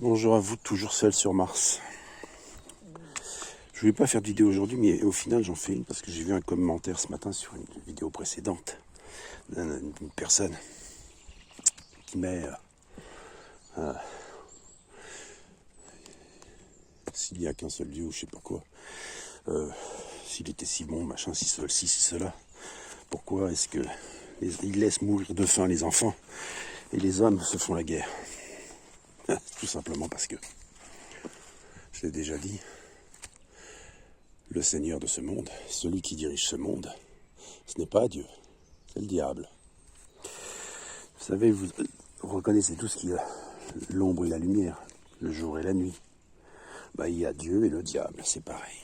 Bonjour à vous, toujours seul sur Mars. Je voulais pas faire de vidéo aujourd'hui, mais au final j'en fais une parce que j'ai vu un commentaire ce matin sur une vidéo précédente d'une personne qui met s'il n'y a qu'un seul Dieu ou je sais pas quoi, s'il était si bon, machin, si ceci, si cela, pourquoi est-ce que il laisse mourir de faim les enfants et les hommes se font la guerre? Tout simplement parce que, je l'ai déjà dit, le Seigneur de ce monde, celui qui dirige ce monde, ce n'est pas Dieu, c'est le diable. Vous savez, vous reconnaissez tout ce qu'il y a, l'ombre et la lumière, le jour et la nuit. Il y a Dieu et le diable, c'est pareil.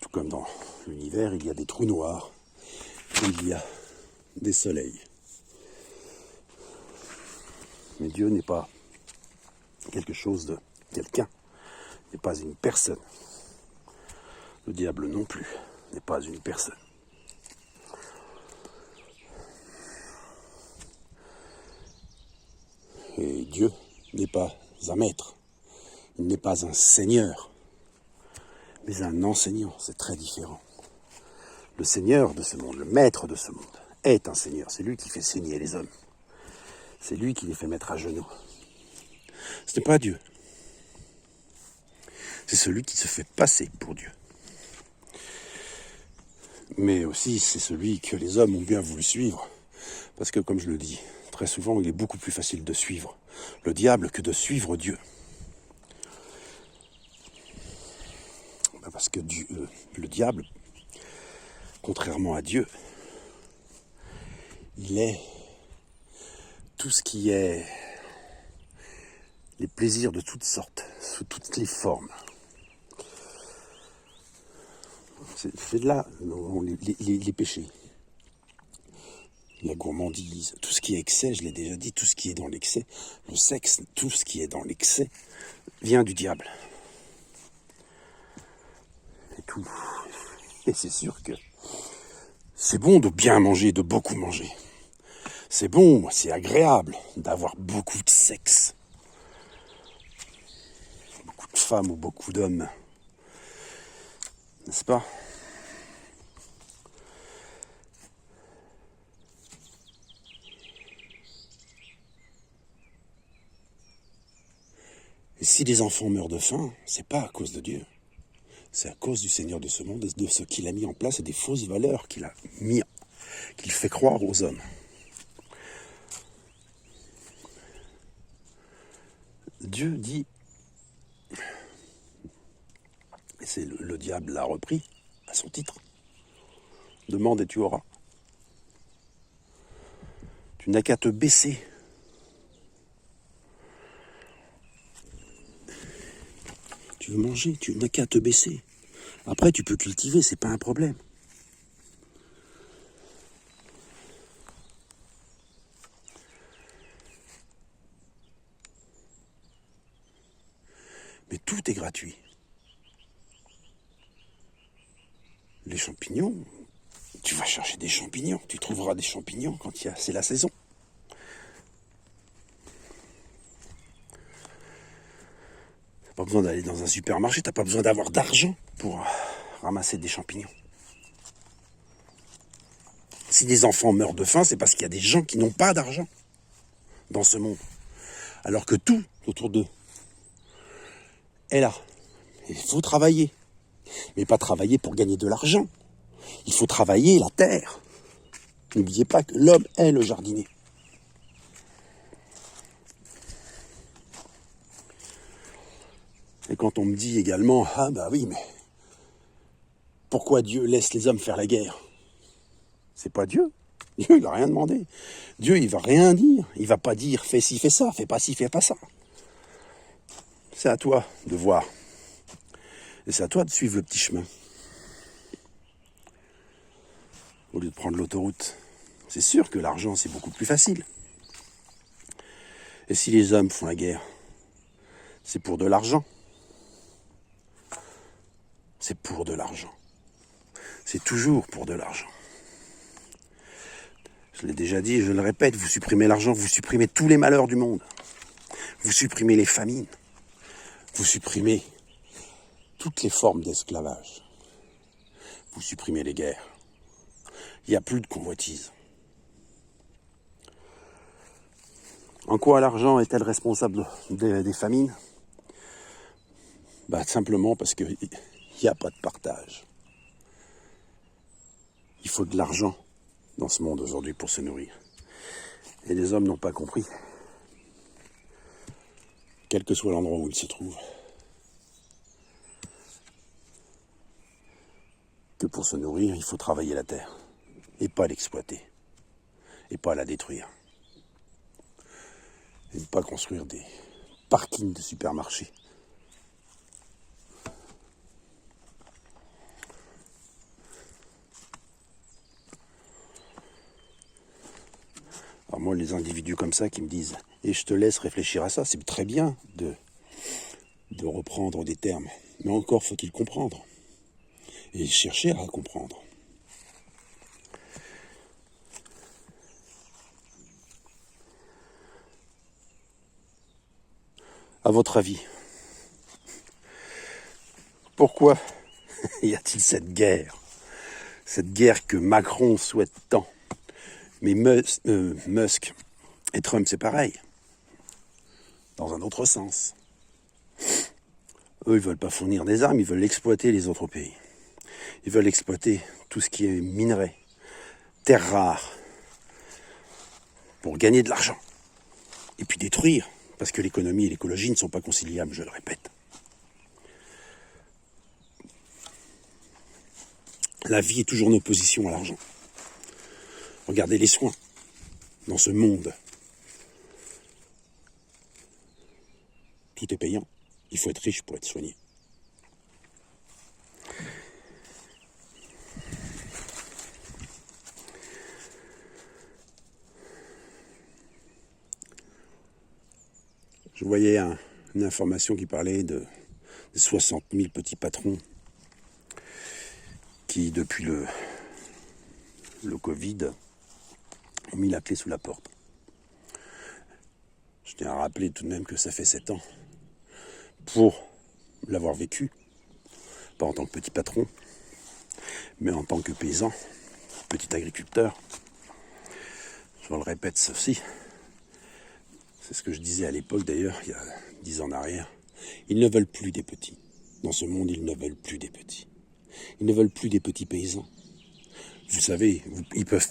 Tout comme dans l'univers, il y a des trous noirs, il y a des soleils. Mais Dieu n'est pas quelque chose de quelqu'un, n'est pas une personne. Le diable non plus n'est pas une personne. Et Dieu n'est pas un maître, il n'est pas un seigneur, mais un enseignant, c'est très différent. Le seigneur de ce monde, le maître de ce monde, est un seigneur, c'est lui qui fait saigner les hommes. C'est lui qui les fait mettre à genoux. Ce n'est pas Dieu. C'est celui qui se fait passer pour Dieu. Mais aussi, c'est celui que les hommes ont bien voulu suivre. Parce que, comme je le dis, très souvent, il est beaucoup plus facile de suivre le diable que de suivre Dieu. Parce que le diable, contrairement à Dieu, il est tout ce qui est les plaisirs de toutes sortes, sous toutes les formes. C'est de là les péchés. La gourmandise, tout ce qui est excès, je l'ai déjà dit, tout ce qui est dans l'excès, le sexe, tout ce qui est dans l'excès, vient du diable. Et tout. Et c'est sûr que c'est bon de bien manger, de beaucoup manger. C'est bon, c'est agréable d'avoir beaucoup de sexe. Beaucoup de femmes ou beaucoup d'hommes. N'est-ce pas ? Et si les enfants meurent de faim, c'est pas à cause de Dieu. C'est à cause du Seigneur de ce monde et de ce qu'il a mis en place et des fausses valeurs qu'il fait croire aux hommes. Dieu dit, et c'est le diable l'a repris à son titre, demande et tu auras. Tu n'as qu'à te baisser. Tu veux manger, tu n'as qu'à te baisser. Après, tu peux cultiver, c'est pas un problème. Mais tout est gratuit. Les champignons, tu vas chercher des champignons, tu trouveras des champignons quand c'est la saison. T'as pas besoin d'aller dans un supermarché, t'as pas besoin d'avoir d'argent pour ramasser des champignons. Si des enfants meurent de faim, c'est parce qu'il y a des gens qui n'ont pas d'argent dans ce monde. Alors que tout autour d'eux est là. Il faut travailler. Mais pas travailler pour gagner de l'argent. Il faut travailler la terre. N'oubliez pas que l'homme est le jardinier. Et quand on me dit également, oui, mais pourquoi Dieu laisse les hommes faire la guerre? C'est pas Dieu. Dieu, il va rien demander. Dieu, il va rien dire. Il va pas dire, fais ci, fais ça, fais pas ci, fais pas ça. C'est à toi de voir. Et c'est à toi de suivre le petit chemin. Au lieu de prendre l'autoroute. C'est sûr que l'argent, c'est beaucoup plus facile. Et si les hommes font la guerre, c'est pour de l'argent. C'est pour de l'argent. C'est toujours pour de l'argent. Je l'ai déjà dit et je le répète, vous supprimez l'argent, vous supprimez tous les malheurs du monde. Vous supprimez les famines. vous supprimez toutes les formes d'esclavage. Vous supprimez les guerres. Il n'y a plus de convoitise. En quoi l'argent est-elle responsable des famines ? Simplement parce qu'il n'y a pas de partage. Il faut de l'argent dans ce monde aujourd'hui pour se nourrir. Et les hommes n'ont pas compris, quel que soit l'endroit où ils se trouvent, que pour se nourrir, il faut travailler la terre, et pas l'exploiter, et pas la détruire, et ne pas construire des parkings de supermarchés. Alors moi, les individus comme ça qui me disent « et je te laisse réfléchir à ça », c'est très bien de reprendre des termes, mais encore faut-il comprendre, et chercher à comprendre. À votre avis, pourquoi y a-t-il cette guerre que Macron souhaite tant? Mais Musk et Trump, c'est pareil, dans un autre sens. Eux, ils veulent pas fournir des armes, ils veulent exploiter les autres pays. Ils veulent exploiter tout ce qui est minerai, terres rares, pour gagner de l'argent. Et puis détruire, parce que l'économie et l'écologie ne sont pas conciliables, je le répète. La vie est toujours en opposition à l'argent. Regardez les soins dans ce monde. Tout est payant. Il faut être riche pour être soigné. Je voyais une information qui parlait de 60 000 petits patrons qui, depuis le Covid, ont mis la clé sous la porte. Je tiens à rappeler tout de même que ça fait 7 ans. Pour l'avoir vécu, pas en tant que petit patron, mais en tant que paysan, petit agriculteur. Je le répète, ceci, c'est ce que je disais à l'époque d'ailleurs, il y a 10 ans en arrière. Ils ne veulent plus des petits. Dans ce monde, ils ne veulent plus des petits. Ils ne veulent plus des petits paysans. Vous savez, ils peuvent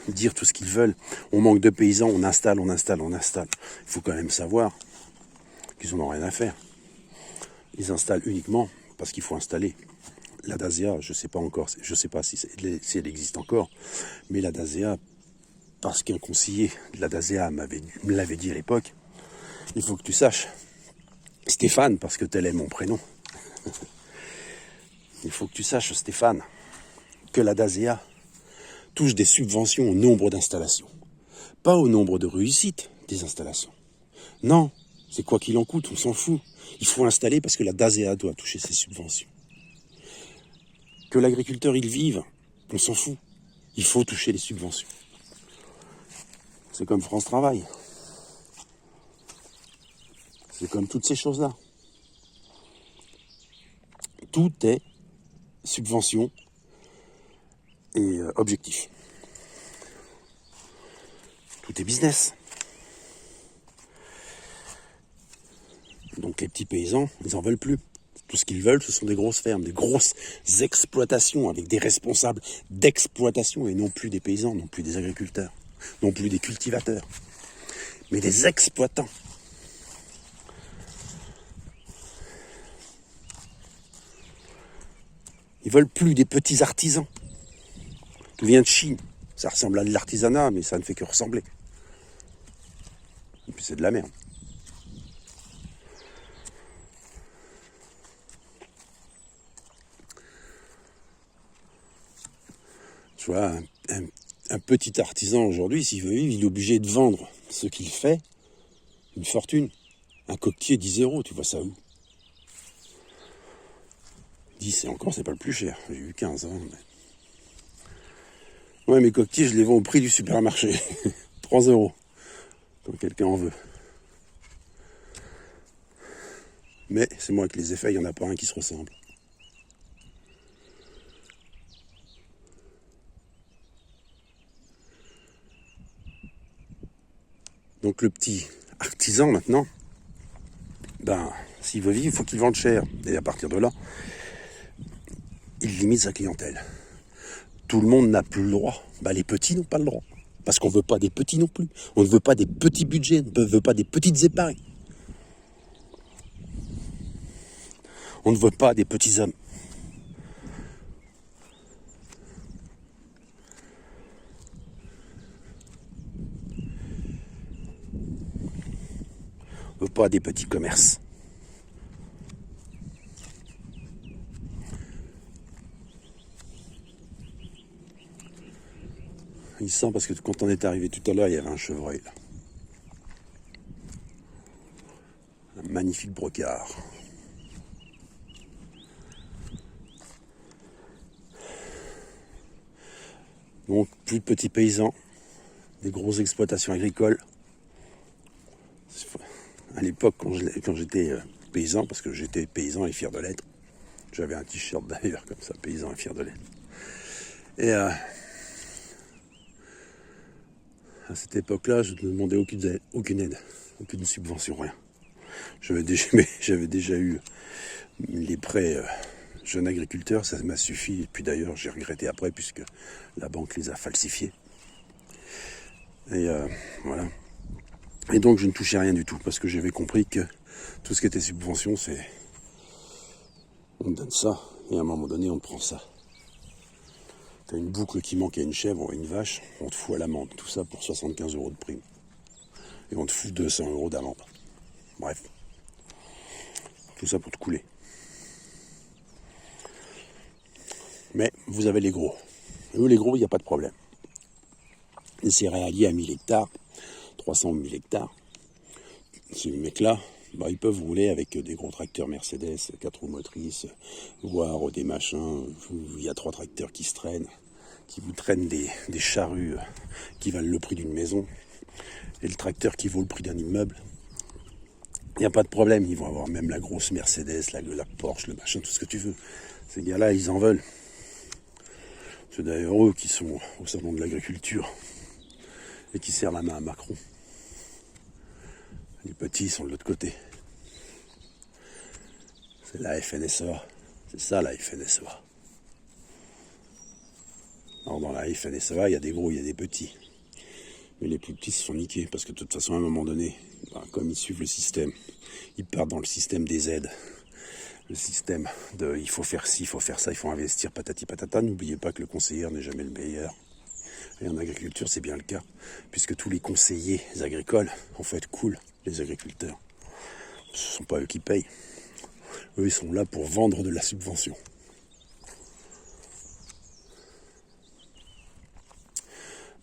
dire tout ce qu'ils veulent. On manque de paysans, on installe. Il faut quand même savoir qu'ils n'en ont rien à faire. Ils installent uniquement parce qu'il faut installer. La DASEA, je ne sais pas si elle existe encore, mais la DASEA, parce qu'un conseiller de la DASEA me l'avait dit à l'époque, il faut que tu saches, Stéphane, parce que tel est mon prénom, il faut que tu saches, Stéphane, que la DASEA touche des subventions au nombre d'installations, pas au nombre de réussites des installations. Non, c'est quoi qu'il en coûte, on s'en fout. Il faut installer parce que la DASEA doit toucher ses subventions. Que l'agriculteur il vive, on s'en fout. Il faut toucher les subventions. C'est comme France Travail. C'est comme toutes ces choses-là. Tout est subvention et objectif. Tout est business. Donc les petits paysans, ils en veulent plus. Tout ce qu'ils veulent, ce sont des grosses fermes, des grosses exploitations avec des responsables d'exploitation et non plus des paysans, non plus des agriculteurs, non plus des cultivateurs, mais des exploitants. Ils veulent plus des petits artisans. Tout vient de Chine. Ça ressemble à de l'artisanat, mais ça ne fait que ressembler. Et puis c'est de la merde. Tu vois, un petit artisan aujourd'hui, s'il veut vivre, il est obligé de vendre ce qu'il fait, une fortune. Un coquetier, 10 €, tu vois ça où? 10, et encore, c'est pas le plus cher. J'ai eu 15. Hein, mais... Ouais, mes coquetiers, je les vends au prix du supermarché. 3 €, quand quelqu'un en veut. Mais c'est moi avec les effets, il n'y en a pas un qui se ressemble. Donc le petit artisan maintenant, ben, s'il veut vivre, il faut qu'il vende cher. Et à partir de là, il limite sa clientèle. Tout le monde n'a plus le droit. Ben, les petits n'ont pas le droit. Parce qu'on ne veut pas des petits non plus. On ne veut pas des petits budgets, on ne veut pas des petites épargnes. On ne veut pas des petits hommes. On ne veut pas des petits commerces. Il sent parce que quand on est arrivé tout à l'heure, il y avait un chevreuil là. Un magnifique brocard. Donc plus de petits paysans, des grosses exploitations agricoles. À l'époque, quand j'étais paysan, parce que j'étais paysan et fier de l'être, j'avais un t-shirt d'ailleurs comme ça, paysan et fier de l'être. Et à cette époque-là, je ne demandais aucune aide, aucune subvention, rien. J'avais déjà eu les prêts jeunes agriculteurs, ça m'a suffi. Et puis d'ailleurs, j'ai regretté après, puisque la banque les a falsifiés. Et voilà. Et donc, je ne touchais rien du tout, parce que j'avais compris que tout ce qui était subvention, c'est... On te donne ça, et à un moment donné, on te prend ça. T'as une boucle qui manque à une chèvre ou à une vache, on te fout à l'amende. Tout ça pour 75 € de prime. Et on te fout 200 € d'amende. Bref. Tout ça pour te couler. Mais vous avez les gros. Eux, les gros, il n'y a pas de problème. Les céréaliers à 1000 hectares, 300 000 hectares, ces mecs-là, bah, ils peuvent rouler avec des gros tracteurs Mercedes, 4 roues motrices, voire des machins où il y a 3 tracteurs qui se traînent, qui vous traînent des charrues qui valent le prix d'une maison, et le tracteur qui vaut le prix d'un immeuble. Il n'y a pas de problème, ils vont avoir même la grosse Mercedes, la Porsche, le machin, tout ce que tu veux. Ces gars-là, ils en veulent. C'est d'ailleurs eux qui sont au salon de l'agriculture et qui serrent la main à Macron. Les petits sont de l'autre côté. C'est la FNSEA. C'est ça la FNSEA. Alors dans la FNSEA, il y a des gros, il y a des petits. Mais les plus petits se sont niqués parce que de toute façon, à un moment donné, comme ils suivent le système, ils partent dans le système des aides. Le système de il faut faire ci, il faut faire ça, il faut investir, patati patata. N'oubliez pas que le conseiller n'est jamais le meilleur. Et en agriculture, c'est bien le cas, puisque tous les conseillers agricoles, en fait, coulent les agriculteurs. Ce ne sont pas eux qui payent. Eux, ils sont là pour vendre de la subvention.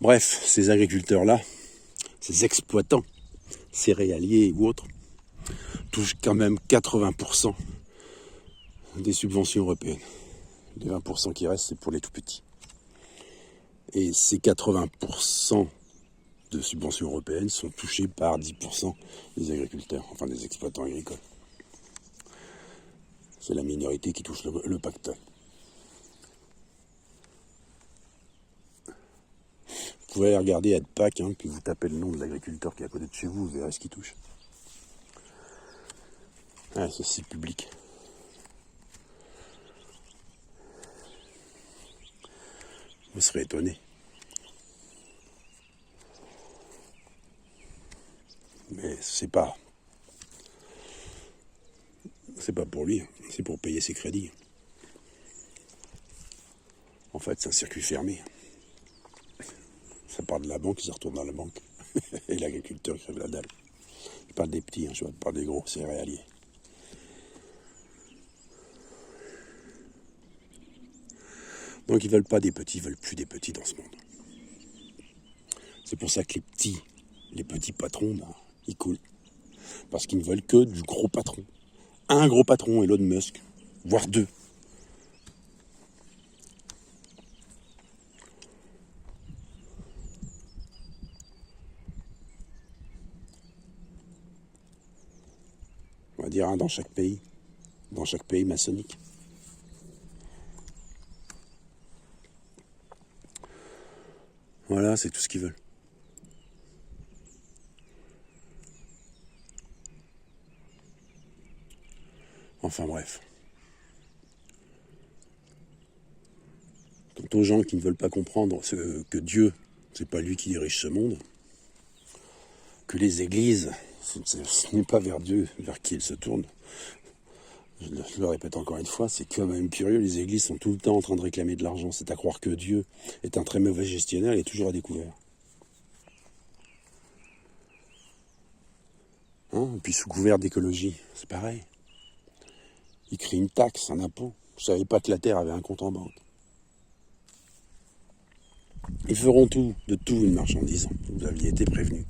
Bref, ces agriculteurs-là, ces exploitants, céréaliers ou autres, touchent quand même 80% des subventions européennes. Les 20% qui restent, c'est pour les tout petits. Et ces 80% de subventions européennes sont touchées par 10% des agriculteurs, enfin des exploitants agricoles. C'est la minorité qui touche le pactole. Vous pouvez aller regarder AdPac, puis vous tapez le nom de l'agriculteur qui est à côté de chez vous, vous verrez ce qu'il touche. Ah, c'est site public. Vous serez étonné. Mais c'est pas pour lui, c'est pour payer ses crédits. En fait, c'est un circuit fermé. Ça part de la banque, ça retourne dans la banque. Et l'agriculteur crève la dalle. Je parle des petits, je parle des gros, c'est céréaliers. Donc ils veulent pas des petits, ils veulent plus des petits dans ce monde. C'est pour ça que les petits patrons, ils coulent. Parce qu'ils ne veulent que du gros patron. Un gros patron, Elon Musk, voire 2. dire un dans chaque pays maçonnique. Voilà, c'est tout ce qu'ils veulent. Enfin bref. Quant aux gens qui ne veulent pas comprendre que Dieu, c'est pas lui qui dirige ce monde, que les églises, ce n'est pas vers Dieu vers qui elles se tournent. Je le répète encore une fois, c'est quand même curieux, les églises sont tout le temps en train de réclamer de l'argent. C'est à croire que Dieu est un très mauvais gestionnaire, il est toujours à découvert. Et puis sous couvert d'écologie, c'est pareil. Il crée une taxe, un impôt. Je ne savais pas que la Terre avait un compte en banque. Ils feront tout, de tout une marchandise. Vous aviez été prévenus.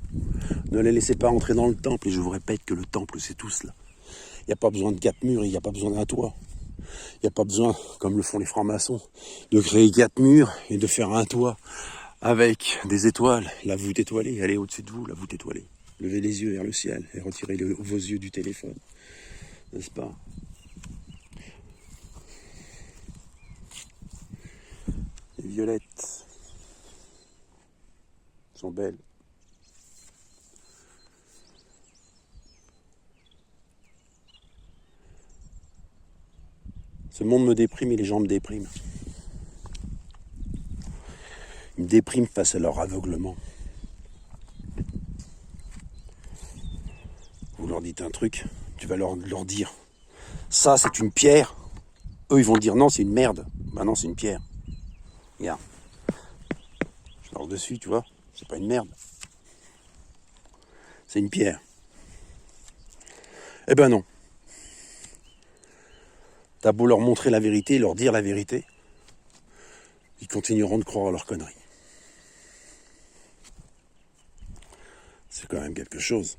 Ne les laissez pas entrer dans le temple. Et je vous répète que le temple, c'est tout cela. Il n'y a pas besoin de 4 murs, il n'y a pas besoin d'un toit. Il n'y a pas besoin, comme le font les francs-maçons, de créer 4 murs et de faire un toit avec des étoiles. La voûte étoilée, elle est au-dessus de vous, la voûte étoilée. Levez les yeux vers le ciel et retirez vos yeux du téléphone. N'est-ce pas ? Les violettes sont belles. Ce monde me déprime et les gens me dépriment. Ils me dépriment face à leur aveuglement. Vous leur dites un truc, tu vas leur dire ça c'est une pierre. Eux ils vont dire non c'est une merde. Ben non c'est une pierre. Regarde. Je marche dessus, tu vois, c'est pas une merde. C'est une pierre. Eh ben non. T'as beau leur montrer la vérité, leur dire la vérité, ils continueront de croire à leurs conneries. C'est quand même quelque chose.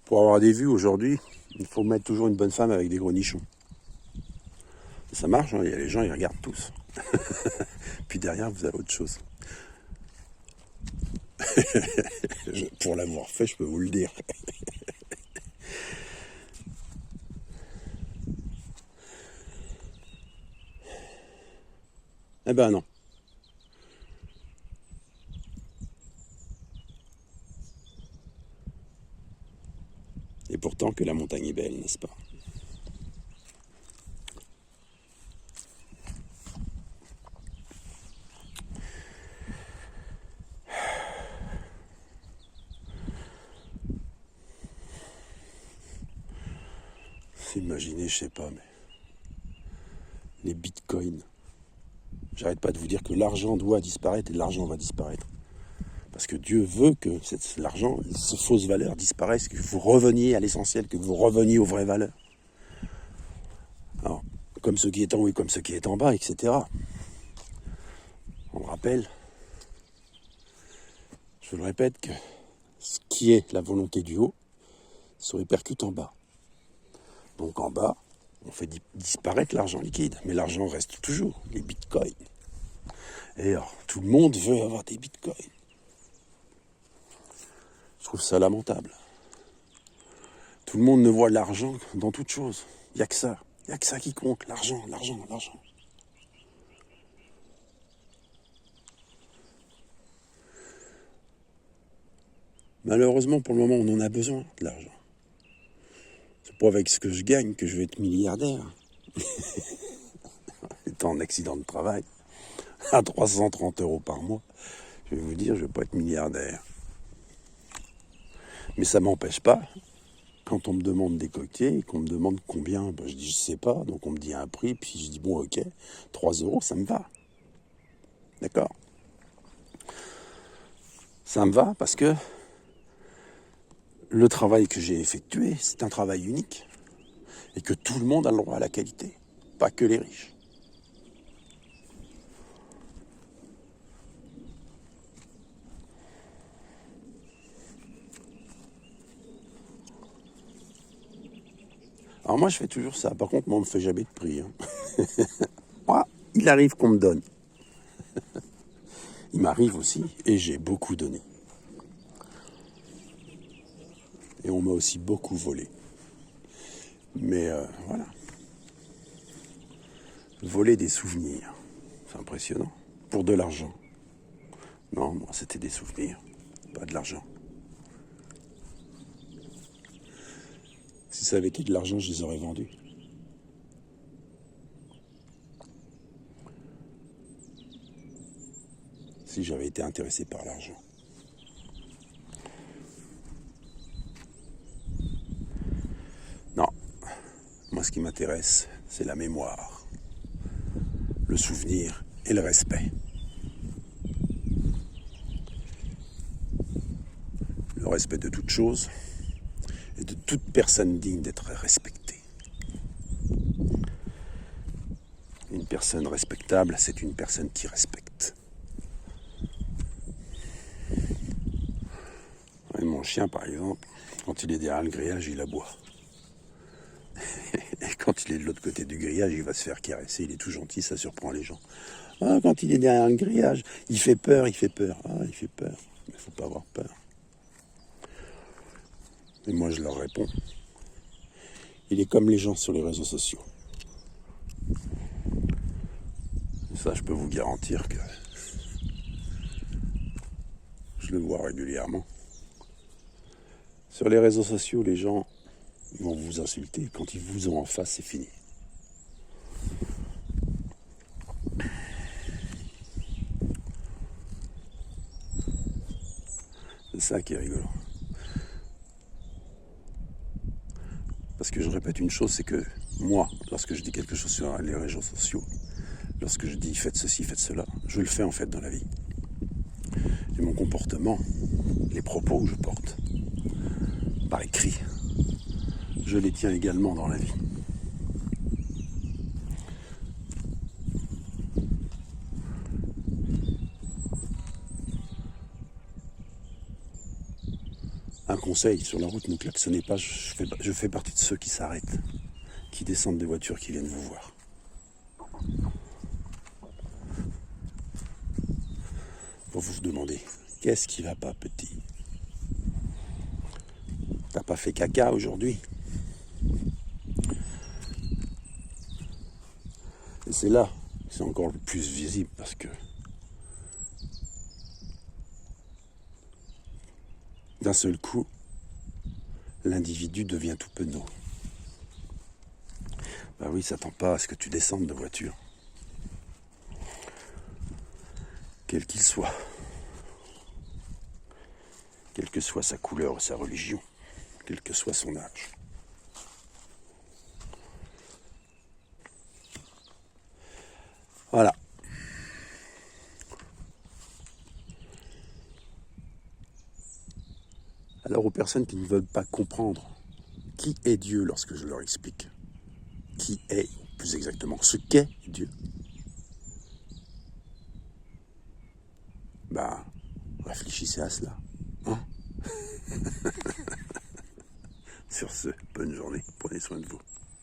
Pour avoir des vues aujourd'hui, il faut mettre toujours une bonne femme avec des gros nichons. Ça marche, hein, les gens ils regardent tous. Puis derrière vous avez autre chose. Pour l'avoir fait, je peux vous le dire. Eh ben non. Et pourtant que la montagne est belle, n'est-ce pas ? Imaginez, je sais pas, mais les bitcoins. J'arrête pas de vous dire que l'argent doit disparaître et l'argent va disparaître. Parce que Dieu veut que l'argent, ces fausses valeurs disparaissent, que vous reveniez à l'essentiel, que vous reveniez aux vraies valeurs. Alors, comme ce qui est en haut et comme ce qui est en bas, etc. On rappelle, je le répète, que ce qui est la volonté du haut se répercute en bas. Donc en bas, on fait disparaître l'argent liquide, mais l'argent reste toujours, les bitcoins. Et alors, tout le monde veut avoir des bitcoins. Je trouve ça lamentable. Tout le monde ne voit l'argent dans toute chose. Il n'y a que ça. Il n'y a que ça qui compte, l'argent, l'argent, l'argent. Malheureusement, pour le moment, on en a besoin de l'argent. C'est pas avec ce que je gagne que je vais être milliardaire. Étant en accident de travail, à 330 € par mois, je vais vous dire, je vais pas être milliardaire. Mais ça m'empêche pas, quand on me demande des coquetiers, qu'on me demande combien, ben je dis je sais pas, donc on me dit un prix, puis je dis bon ok, 3 €, ça me va. D'accord ? Ça me va parce que le travail que j'ai effectué, c'est un travail unique. Et que tout le monde a le droit à la qualité, pas que les riches. Alors moi je fais toujours ça, par contre moi on me fait jamais de prix. Moi, il arrive qu'on me donne. Il m'arrive aussi, et j'ai beaucoup donné. Et on m'a aussi beaucoup volé. Mais voilà. Voler des souvenirs, c'est impressionnant. Pour de l'argent. Non, moi c'était des souvenirs, pas de l'argent. Si ça avait été de l'argent, je les aurais vendus. Si j'avais été intéressé par l'argent. Non, moi ce qui m'intéresse, c'est la mémoire, le souvenir et le respect. Le respect de toute chose et de toute personne digne d'être respectée. Une personne respectable, c'est une personne qui respecte. Et mon chien, par exemple, quand il est derrière le grillage, il aboie. Et quand il est de l'autre côté du grillage, il va se faire caresser, il est tout gentil, ça surprend les gens. Ah, quand il est derrière le grillage, il fait peur, il fait peur. Ah, il fait peur, mais il ne faut pas avoir peur. Et moi, je leur réponds. Il est comme les gens sur les réseaux sociaux. Et ça, je peux vous garantir que je le vois régulièrement. Sur les réseaux sociaux, les gens ils vont vous insulter. Quand ils vous ont en face, c'est fini. C'est ça qui est rigolo. Parce que je répète une chose, c'est que moi, lorsque je dis quelque chose sur les réseaux sociaux, lorsque je dis faites ceci, faites cela, je le fais en fait dans la vie. Et mon comportement, les propos que je porte, par écrit, je les tiens également dans la vie. Un conseil, sur la route, ne klaxonnez pas, je fais partie de ceux qui s'arrêtent, qui descendent des voitures, qui viennent vous voir. Pour vous demander, qu'est-ce qui va pas, petit? T'as pas fait caca aujourd'hui? Et c'est là, c'est encore le plus visible parce que d'un seul coup, l'individu devient tout penaud. Bah oui, s'attend pas à ce que tu descendes de voiture. Quel qu'il soit. Quelle que soit sa couleur ou sa religion. Quel que soit son âge. Voilà. Alors aux personnes qui ne veulent pas comprendre qui est Dieu lorsque je leur explique qui est, plus exactement, ce qu'est Dieu, bah, réfléchissez à cela. Hein. Sur ce, bonne journée, prenez soin de vous.